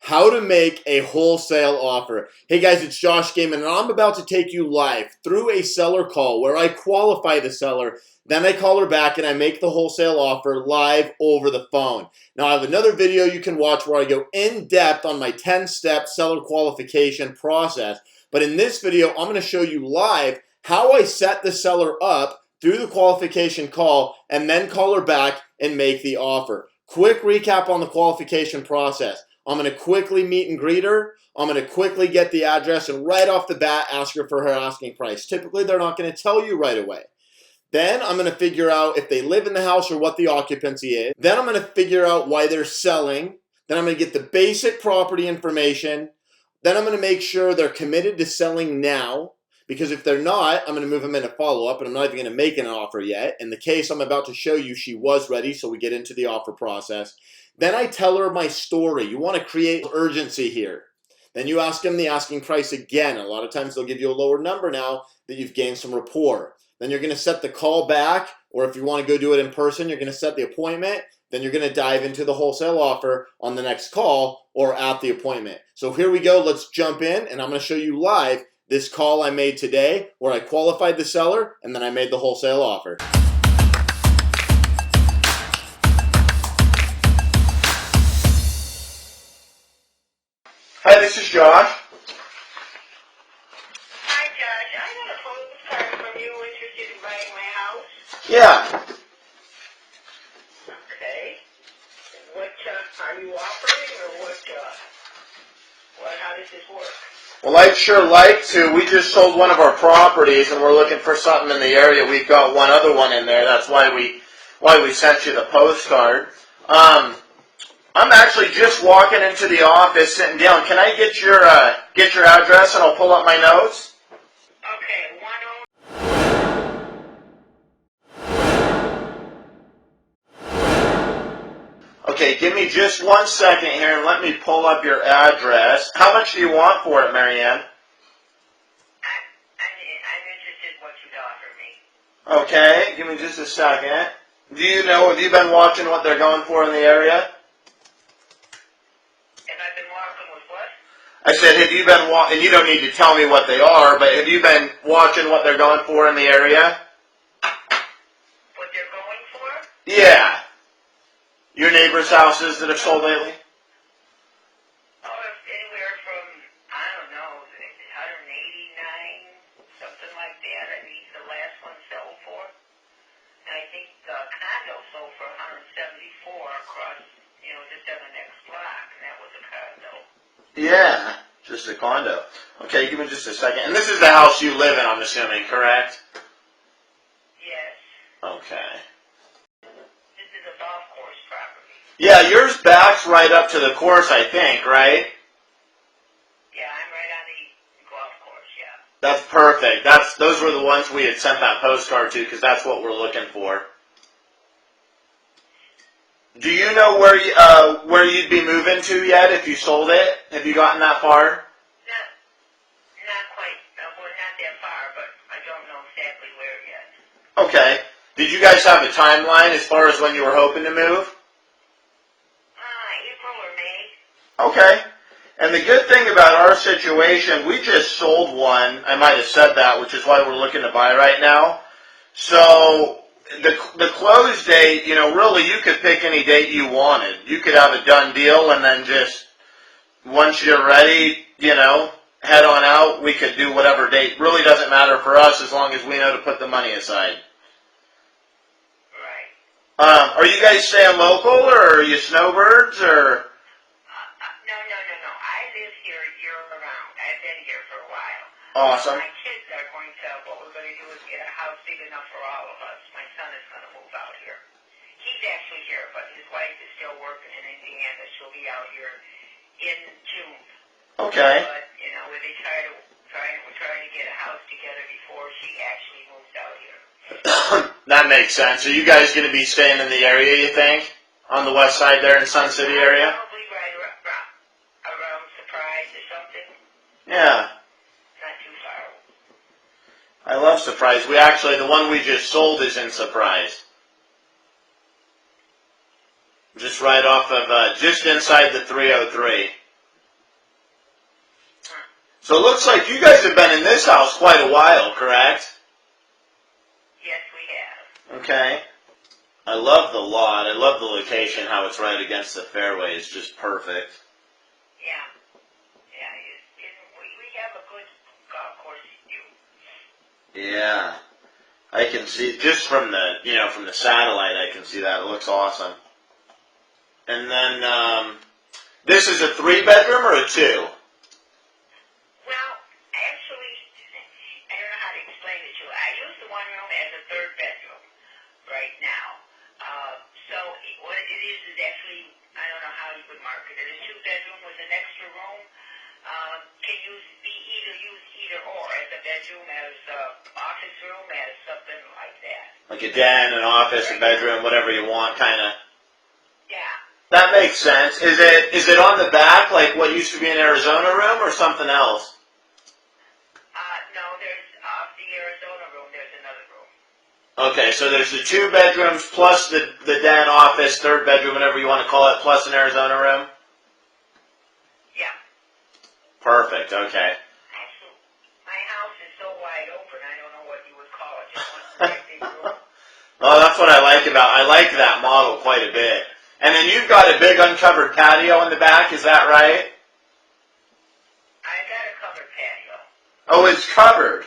How to make a wholesale offer. Hey guys, it's Josh Gayman, and I'm about to take you live through a seller call where I qualify the seller, then I call her back and I make the wholesale offer live over the phone. Now I have another video you can watch where I go in depth on my 10-step seller qualification process, but in this video I'm going to show you live how I set the seller up through the qualification call and then call her back and make the offer. Quick recap on the qualification process. I'm going to quickly meet and greet her. I'm going to quickly get the address and right off the bat ask her for her asking price. Typically, they're not going to tell you right away. Then I'm going to figure out if they live in the house or what the occupancy is. Then I'm going to figure out why they're selling. Then I'm going to get the basic property information. Then I'm going to make sure they're committed to selling now. Because if they're not, I'm going to move them into follow-up, and I'm not even going to make an offer yet. In the case I'm about to show you, she was ready, so we get into the offer process. Then I tell her my story. You want to create urgency here. Then you ask them the asking price again. A lot of times they'll give you a lower number now that you've gained some rapport. Then you're going to set the call back, or if you want to go do it in person, you're going to set the appointment. Then you're going to dive into the wholesale offer on the next call or at the appointment. So here we go. Let's jump in, and I'm going to show you live this call I made today where I qualified the seller and then I made the wholesale offer. Hi, this is Josh. Hi, Josh. I got a postcard from you interested in buying my house. Yeah. Okay. What are you offering, or how does this work? Well, I'd sure like to. We just sold one of our properties and we're looking for something in the area. We've got one other one in there. That's why we sent you the postcard. I'm actually just walking into the office, sitting down. Can I get your address and I'll pull up my notes? Okay, 10. Okay, give me just 1 second here and let me pull up your address. How much do you want for it, Marianne? I'm interested in what you'd offer me. Okay, give me just a second. Do you know, have you been watching what they're going for in the area? Have I been walking with what? I said, have you been and you don't need to tell me what they are, but have you been watching what they're going for in the area? What they're going for? Yeah. Your neighbors' houses that have sold lately? Oh, anywhere from, I don't know, 189, something like that. I mean, the last one sold for. And I think the condo sold for 174 across, just on the next block, and that was a condo. Yeah, just a condo. Okay, give me just a second. And this is the house you live in, I'm assuming, correct? Yes. Okay. This is a golf course property. Yeah, yours backs right up to the course, I think, right? Yeah, I'm right on the golf course, yeah. That's perfect. Those were the ones we had sent that postcard to because that's what we're looking for. Do you know where you'd be moving to yet if you sold it? Have you gotten that far? Not quite. We're not that far, but I don't know exactly where yet. Okay. Did you guys have a timeline as far as when you were hoping to move? April or May. Okay. And the good thing about our situation, we just sold one. I might have said that, which is why we're looking to buy right now. So the close date, really you could pick any date you wanted. You could have a done deal and then just, once you're ready, head on out. We could do whatever date. Really doesn't matter for us as long as we know to put the money aside. Right. Are you guys staying local or are you snowbirds or? No. I live here year-round. I've been here for a while. Awesome. My kids are going to, what we're going to do is get a house big enough for all of us. My son is going to move out here. He's actually here, but his wife is still working in Indiana. She'll be out here in June. Okay. But, we're trying to get a house together before she actually moves out here. That makes sense. Are you guys going to be staying in the area, you think? On the west side there in Sun City area? Probably right around Surprise or something. Yeah. Not too far. I love Surprise. The one we just sold is in Surprise. Just right off of, just inside the 303. So it looks like you guys have been in this house quite a while, correct? Yes, we have. Okay. I love the lot. I love the location, how it's right against the fairway. It's just perfect. Yeah. Yeah, we have a good golf course view. Yeah. I can see, just from the, from the satellite, I can see that. It looks awesome. And then, this is a 3-bedroom or a 2? Well, actually, I don't know how to explain it to you. I use the one room as a 3rd bedroom right now. So what it is actually, I don't know how you would market it. A 2-bedroom with an extra room can be used either or, as a bedroom, as an office room, as something like that. Like a den, an office, a bedroom, whatever you want, kind of. Yeah. That makes sense. Is it on the back, like what used to be an Arizona room, or something else? No, there's off the Arizona room, there's another room. Okay, so there's the 2 bedrooms plus the den, office, 3rd bedroom, whatever you want to call it, plus an Arizona room? Yeah. Perfect, okay. Actually, my house is so wide open, I don't know what you would call it. Just one big room. Oh, that's what I like that model quite a bit. And then you've got a big uncovered patio in the back, is that right? I got a covered patio. Oh, it's covered.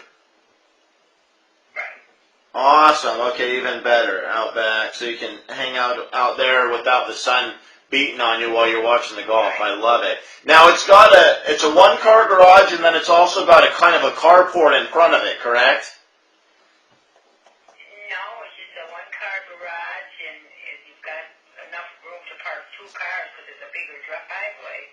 Right. Awesome. Okay, even better. Out back, so you can hang out there without the sun beating on you while you're watching the golf. I love it. Now it's a 1-car garage, and then it's also got a kind of a carport in front of it, correct? No, it's just a 1-car garage, and you've got enough room to park 2 cars because it's a bigger driveway.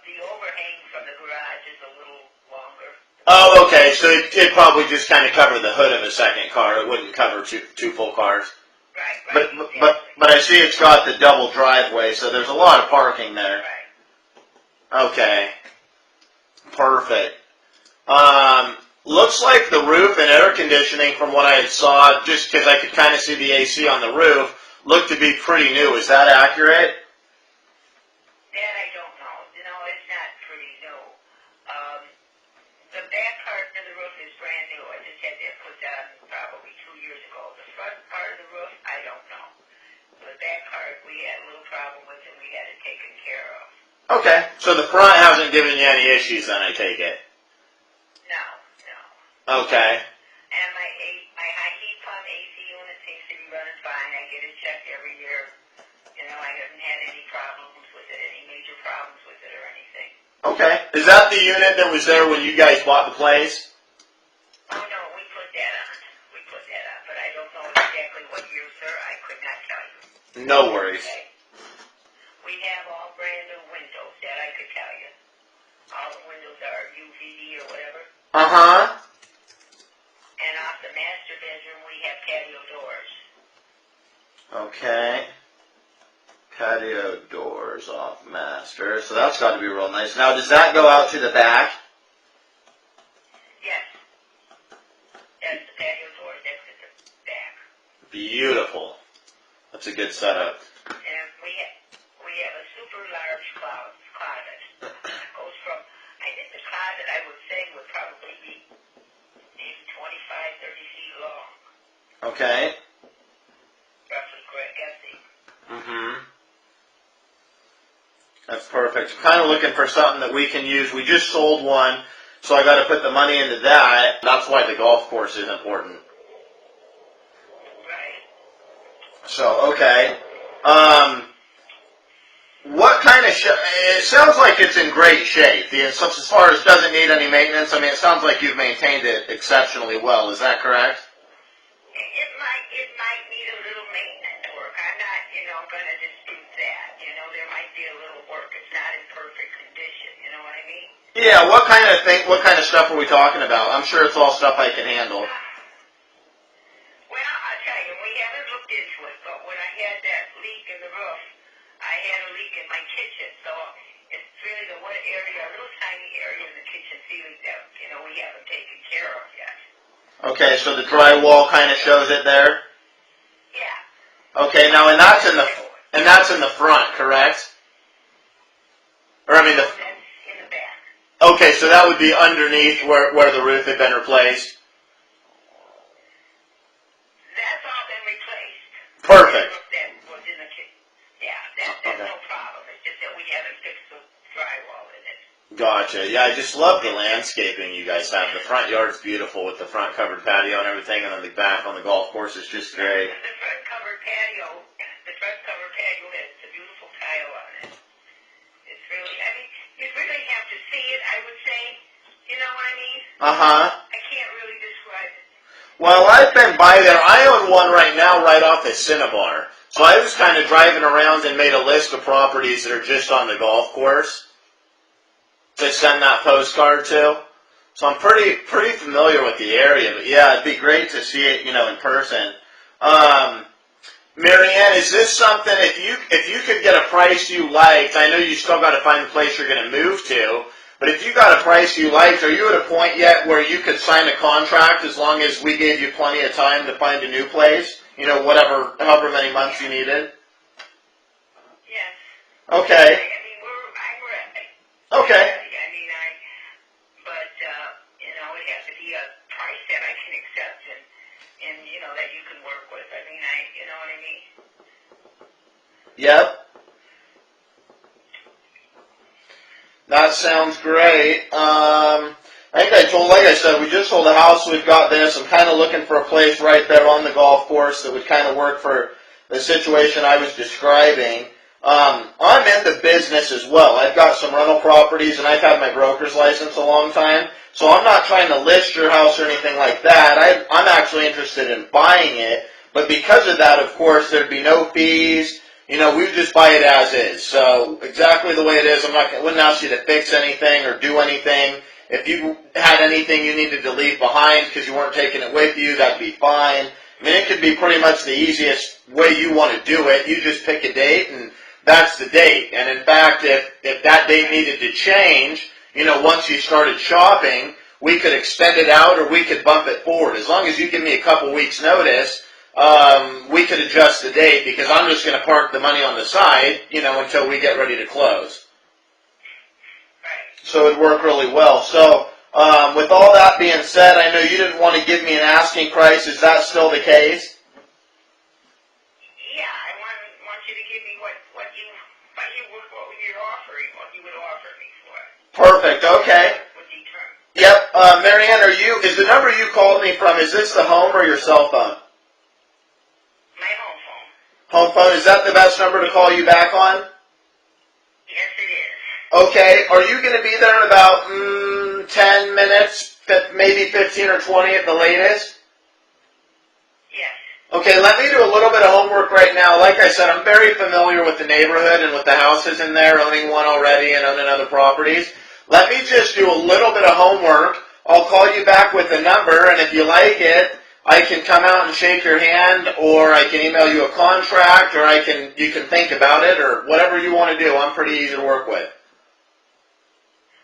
The overhang from the garage is a little longer. Oh, okay. So it'd probably just kind of cover the hood of a second car. It wouldn't cover two full cars. Right. Exactly. But I see it's got the double driveway, so there's a lot of parking there. Right. Okay. Perfect. Looks like the roof and air conditioning, from what I saw, just because I could kind of see the AC on the roof, looked to be pretty new. Is that accurate? That I don't know. It's not pretty new. The back part of the roof is brand new. I just had that put down probably 2 years ago. The front part of the roof, I don't know. The back part, we had a little problem with and we had it taken care of. Okay, so the front hasn't given you any issues then, I take it? No. Okay. And my high heat pump AC unit seems to be running fine. I get it checked every year. I haven't had any problems with it, any major problems with it or anything. Okay. Is that the unit that was there when you guys bought the place? Oh, no, we put that on. But I don't know exactly what year, sir. I could not tell you. No worries. Okay. We have all brand new windows, that I could tell you. All the windows are UVD or whatever. Uh-huh. And off the master bedroom, we have patio doors. Okay. Patio doors off master. So that's got to be real nice. Now, does that go out to the back? Yes. That's the patio doors. That's at the back. Beautiful. That's a good setup. And we have a super large closet. It goes from, I think the closet, I would say, would probably be maybe 25, 30 feet long. Okay. Roughly guessing. Mm-hmm. That's perfect. I'm kind of looking for something that we can use. We just sold one, so I got to put the money into that. That's why the golf course is important. Right. So, okay. What kind of it sounds like it's in great shape. As far as doesn't need any maintenance, I mean, it sounds like you've maintained it exceptionally well. Is that correct? It might need a little maintenance work. I'm not, going to dispute that. There might be a little work. It's not in perfect condition. You know what I mean? Yeah. What kind of stuff are we talking about? I'm sure it's all stuff I can handle. Well, I'll tell you, we haven't looked into it, but when I had that leak in the roof, I had a leak in my kitchen, so it's really the one area, a little tiny area in the kitchen ceiling that, we haven't taken care of yet. Okay, so the drywall kind of shows it there? Yeah. Okay, now, and that's in the front, correct? Or, I mean, that's in the back. Okay, so that would be underneath where the roof had been replaced. That's all been replaced. Perfect. That was in the kitchen. Yeah, that's no problem. It's just that we haven't fixed the drywall in it. Gotcha. Yeah, I just love the landscaping you guys have. The front yard's beautiful with the front covered patio and everything, and then the back on the golf course is just great. The front covered patio has a beautiful tile on it. It's really, I mean, you really have to see it, I would say. You know what I mean? Uh-huh. I can't really describe it. Well, I've been by there. I own one right now right off the Cinnabar. So I was kind of driving around and made a list of properties that are just on the golf course to send that postcard to. So I'm pretty familiar with the area. But yeah, it'd be great to see it, in person. Marianne, is this something, if you could get a price you liked, I know you still got to find the place you're going to move to, but if you got a price you liked, are you at a point yet where you could sign a contract as long as we gave you plenty of time to find a new place? However many months you needed? Yes. Okay. I mean, I'm ready. Okay. But it has to be a price that I can accept and that you can work with. I mean, you know what I mean? Yep. That sounds great. Like I said, we just sold a house. We've got this. I'm kind of looking for a place right there on the golf course that would kind of work for the situation I was describing. I'm in the business as well. I've got some rental properties, and I've had my broker's license a long time. So I'm not trying to list your house or anything like that. I'm actually interested in buying it. But because of that, of course, there'd be no fees. We would just buy it as is. So exactly the way it is. Wouldn't ask you to fix anything or do anything. If you had anything you needed to leave behind because you weren't taking it with you, that'd be fine. I mean, it could be pretty much the easiest way you want to do it. You just pick a date, and that's the date. And in fact, if that date needed to change, once you started shopping, we could extend it out or we could bump it forward. As long as you give me a couple weeks notice, we could adjust the date because I'm just going to park the money on the side, until we get ready to close. So it'd work really well. So with all that being said, I know you didn't want to give me an asking price. Is that still the case? Yeah, I want you to give me what you're offering, what you would offer me for it. Perfect. Okay. Yep. Marianne, is the number you called me from, is this the home or your cell phone? My home phone. Home phone. Is that the best number to call you back on? Yes, it is. Okay. Are you going to be there in about 10 minutes, maybe 15 or 20 at the latest? Yes. Okay, let me do a little bit of homework right now. Like I said, I'm very familiar with the neighborhood and with the houses in there, owning one already and owning other properties. Let me just do a little bit of homework. I'll call you back with a number, and if you like it, I can come out and shake your hand, or I can email you a contract, or you can think about it, or whatever you want to do. I'm pretty easy to work with.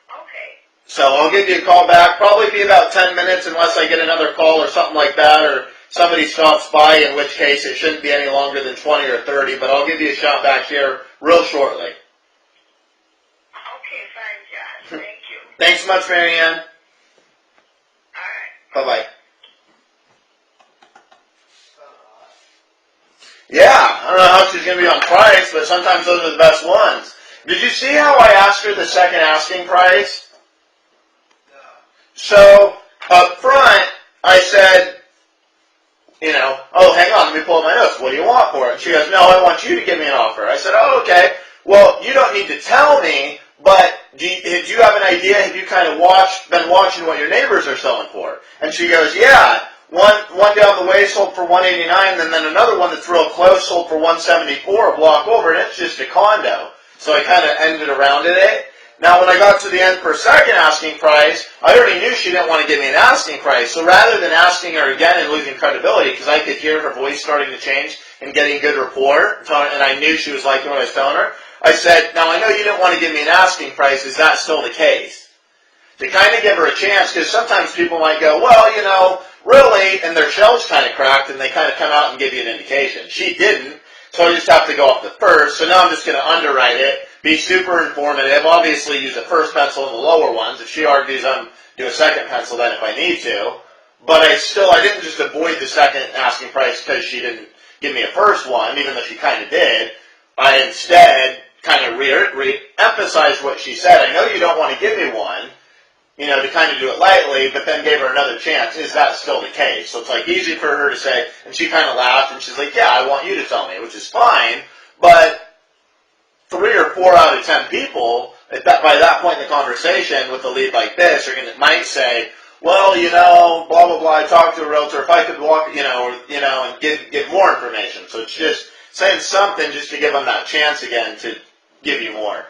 Okay. So I'll give you a call back. Probably be about 10 minutes unless I get another call or something like that, or somebody stops by, in which case it shouldn't be any longer than 20 or 30, but I'll give you a shot back here real shortly. Okay, fine, Josh. Thank you. Thanks so much, Marianne. All right. Bye-bye. Yeah, I don't know how she's going to be on price, but sometimes those are the best ones. Did you see how I asked her the second asking price? No. So, up front, I said, hang on, let me pull up my notes. What do you want for it? She goes, no, I want you to give me an offer. I said, oh, okay. Well, you don't need to tell me, but do you have an idea? Have you kind of been watching what your neighbors are selling for? And she goes, yeah. One down the way sold for $189, and then another one that's real close sold for $174 a block over, and it's just a condo. So I kind of ended around it. Now, when I got to the end for second asking price, I already knew she didn't want to give me an asking price. So rather than asking her again and losing credibility, because I could hear her voice starting to change and getting good rapport, and I knew she was liking what I was telling her, I said, now I know you didn't want to give me an asking price. Is that still the case? To kind of give her a chance, because sometimes people might go, well, really, and their shell's kind of cracked, and they kind of come out and give you an indication. She didn't, so I just have to go off the first. So now I'm just going to underwrite it. be super informative. Obviously, use the first pencil and the lower ones. If she argues, I'm do a second pencil then if I need to. But I didn't just avoid the second asking price because she didn't give me a first one, even though she kind of did. I instead kind of re-emphasized what she said. I know you don't want to give me one, to kind of do it lightly, but then gave her another chance. Is that still the case? So it's like easy for her to say, and she kind of laughed, and she's like, yeah, I want you to tell me, which is fine, but 3 or 4 out of 10 people, by that point in the conversation with a lead like this, might say, well, blah, blah, blah, I talked to a realtor, if I could walk, and give more information. So it's just saying something just to give them that chance again to give you more.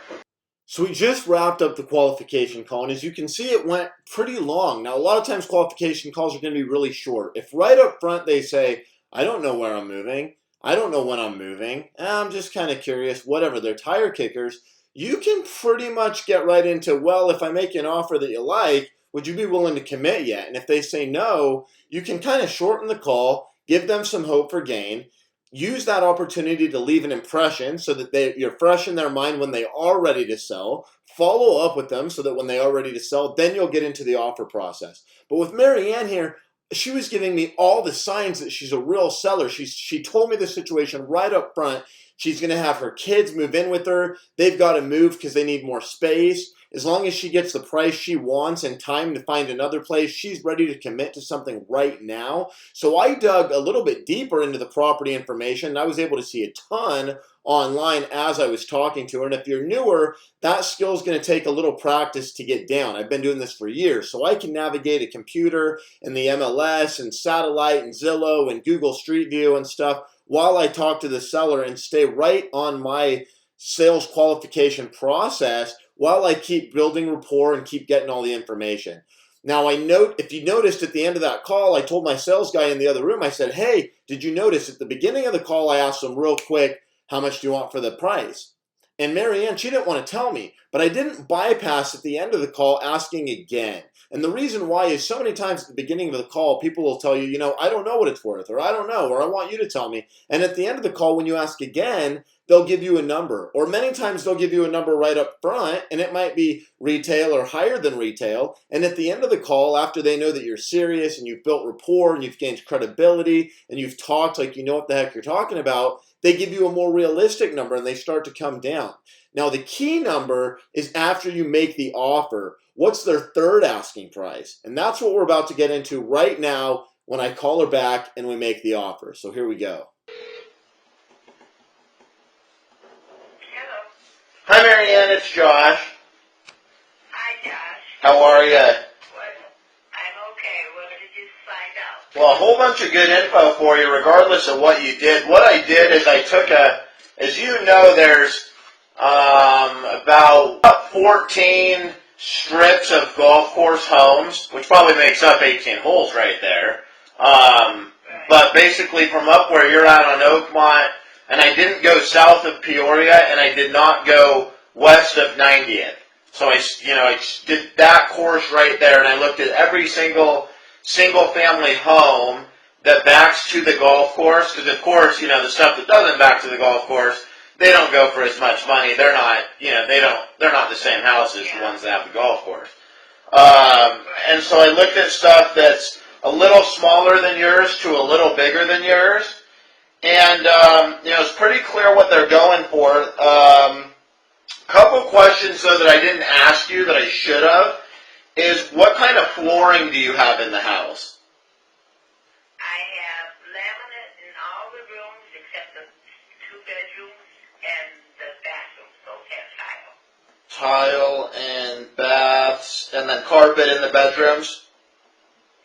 So we just wrapped up the qualification call, and as you can see, it went pretty long. Now, a lot of times qualification calls are going to be really short. If right up front they say, I don't know where I'm moving, I don't know when I'm moving, I'm just kind of curious, whatever, they're tire kickers, you can pretty much get right into, well, if I make you an offer that you like, would you be willing to commit yet? And if they say no, you can kind of shorten the call, give them some hope for gain, use that opportunity to leave an impression so that you're fresh in their mind when they are ready to sell, follow up with them so that when they are ready to sell, then you'll get into the offer process. But with Marianne here, she was giving me all the signs that she's a real seller. She told me the situation right up front. She's going to have her kids move in with her. They've got to move because they need more space. As long as she gets the price she wants and time to find another place, she's ready to commit to something right now. So I dug a little bit deeper into the property information, and I was able to see a ton online as I was talking to her. And if you're newer, that skill is going to take a little practice to get down. I've been doing this for years, so I can navigate a computer and the MLS and satellite and Zillow and Google Street View and stuff while I talk to the seller and stay right on my sales qualification process while I keep building rapport and keep getting all the information. Now, if you noticed at the end of that call, I told my sales guy in the other room, I said, hey, did you notice at the beginning of the call, I asked him real quick, how much do you want for the price? And Marianne, she didn't want to tell me, but I didn't bypass at the end of the call asking again. And the reason why is so many times at the beginning of the call, people will tell you, I don't know what it's worth, or I don't know, or I want you to tell me. And at the end of the call, when you ask again, they'll give you a number. Or many times they'll give you a number right up front, and it might be retail or higher than retail. And at the end of the call, after they know that you're serious and you've built rapport and you've gained credibility and you've talked like you know what the heck you're talking about, they give you a more realistic number and they start to come down. Now, the key number is after you make the offer. What's their third asking price? And that's what we're about to get into right now when I call her back and we make the offer. So here we go. Hello. Hi, Marianne. It's Josh. Hi, Josh. How are you? I'm okay. What did you find out? Well, a whole bunch of good info for you, regardless of what you did. What I did is I took as you know, there's about 14 strips of golf course homes, which probably makes up 18 holes right there. But basically from up where you're at on Oakmont, and I didn't go south of Peoria, and I did not go west of 90th. So I did that course right there, and I looked at every single family home that backs to the golf course, because of course, the stuff that doesn't back to the golf course, they don't go for as much money. They're not, they're not the same house as the ones that have the golf course. And so I looked at stuff that's a little smaller than yours to a little bigger than yours. And, it's pretty clear what they're going for. Couple questions, though, that I didn't ask you that I should have is what kind of flooring do you have in the house? I have laminate in all the rooms except the 2 bedrooms and the bathrooms. Those have tile. Tile and baths, and then carpet in the bedrooms?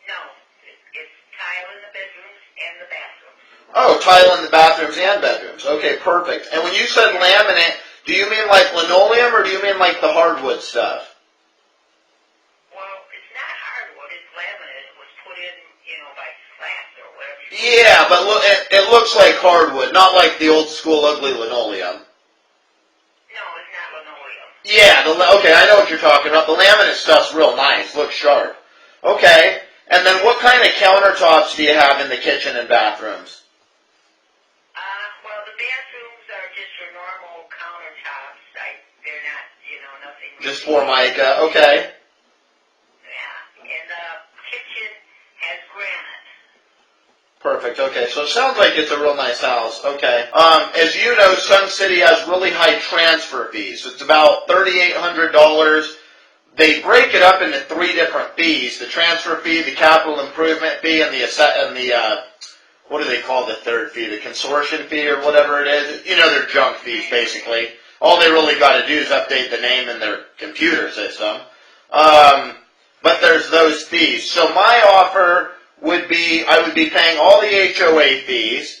No, it's tile in the bedrooms and the bathrooms. Oh, tile in the bathrooms and bedrooms. Okay, perfect. And when you said laminate, do you mean like linoleum or do you mean like the hardwood stuff? Well, it's not hardwood, it's laminate. It was put in, by slats or whatever. Yeah, but look, it looks like hardwood, not like the old school ugly linoleum. No, it's not linoleum. Yeah, okay, I know what you're talking about. The laminate stuff's real nice, looks sharp. Okay, and then what kind of countertops do you have in the kitchen and bathrooms? Well, the bathrooms are just your normal countertops. Just Formica, okay. Yeah, and the kitchen has granite. Perfect, okay. So it sounds like it's a real nice house, okay. As you know, Sun City has really high transfer fees. It's about $3,800. They break it up into 3 different fees: the transfer fee, the capital improvement fee, and the what do they call the third fee? The consortium fee or whatever it is. You know, they're junk fees, basically. All they really got to do is update the name in their computer system. But there's those fees. So my offer would be, I would be paying all the HOA fees,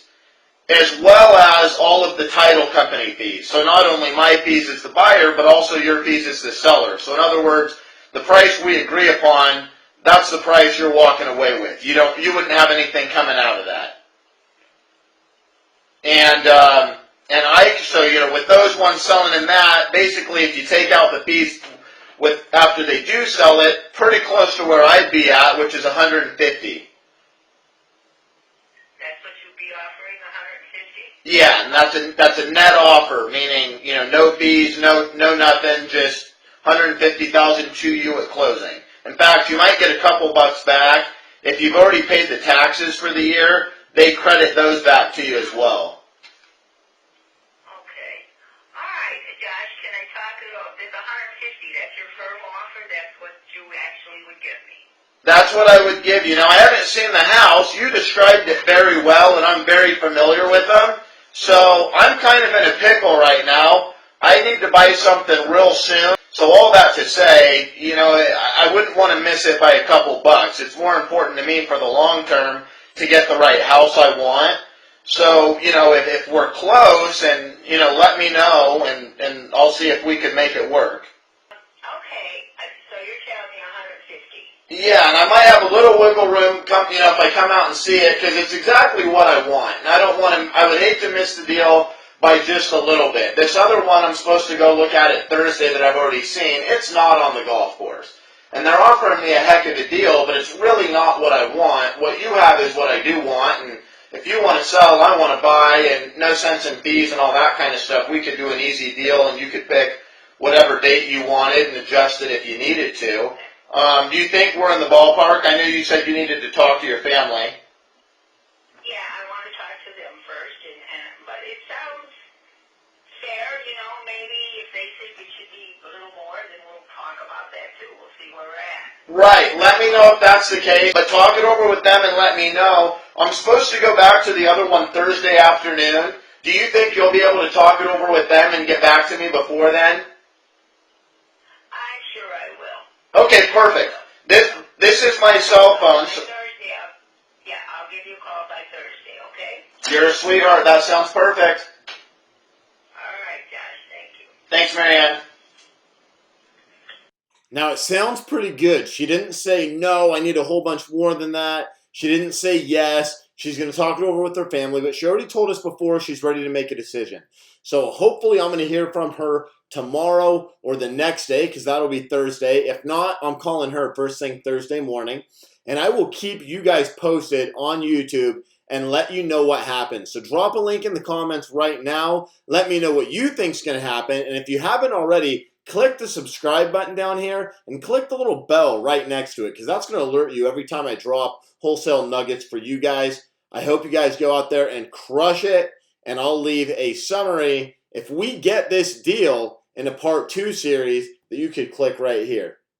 as well as all of the title company fees. So not only my fees as the buyer, but also your fees as the seller. So in other words, the price we agree upon, that's the price you're walking away with. You wouldn't have anything coming out of that. So with those ones selling in that, basically if you take out the fees after they do sell it, pretty close to where I'd be at, which is $150. That's what you'd be offering, $150? Yeah, and that's a net offer, meaning no fees, no nothing, just $150,000 to you at closing. In fact, you might get a couple bucks back if you've already paid the taxes for the year. They credit those back to you as well. Okay. All right, Josh, can I talk it over? There's $150. That's your firm offer. That's what you actually would give me. That's what I would give you. Now, I haven't seen the house. You described it very well, and I'm very familiar with them. So I'm kind of in a pickle right now. I need to buy something real soon. So all that to say, I wouldn't want to miss it by a couple bucks. It's more important to me for the long term to get the right house I want. So, if we're close, and, let me know, and I'll see if we can make it work. Okay, so you're telling me $150. Yeah, and I might have a little wiggle room, if I come out and see it, because it's exactly what I want. And I would hate to miss the deal by just a little bit. This other one I'm supposed to go look at it Thursday that I've already seen, it's not on the golf course. And they're offering me a heck of a deal, but it's really not what I want. What you have is what I do want, and if you want to sell, I want to buy, and no sense in fees and all that kind of stuff. We could do an easy deal, and you could pick whatever date you wanted and adjust it if you needed to. Do you think we're in the ballpark? I know you said you needed to talk to your family. Yeah, I want to talk to them first, but it sounds fair, maybe if they think it should be a little more, then we'll talk about that too. We'll see where we're at. Right, let me know if that's the case, but talk it over with them and let me know. I'm supposed to go back to the other one Thursday afternoon. Do you think you'll be able to talk it over with them and get back to me before then? I'm sure I will. Okay, perfect. This is my cell phone. So Thursday, I'll give you a call by Thursday, okay? you're a sweetheart. That sounds perfect. All right, Josh, thank you. Thanks, Marianne. Now, it sounds pretty good. She didn't say, no, I need a whole bunch more than that. She didn't say yes. She's going to talk it over with her family, but she already told us before she's ready to make a decision. So hopefully I'm going to hear from her tomorrow or the next day, because that'll be Thursday. If not, I'm calling her first thing Thursday morning. And I will keep you guys posted on YouTube and let you know what happens. So drop a link in the comments right now. Let me know what you think's going to happen. And if you haven't already, click the subscribe button down here and click the little bell right next to it, because that's going to alert you every time I drop wholesale nuggets for you guys. I hope you guys go out there and crush it, and I'll leave a summary if we get this deal in a part 2 series that you could click right here.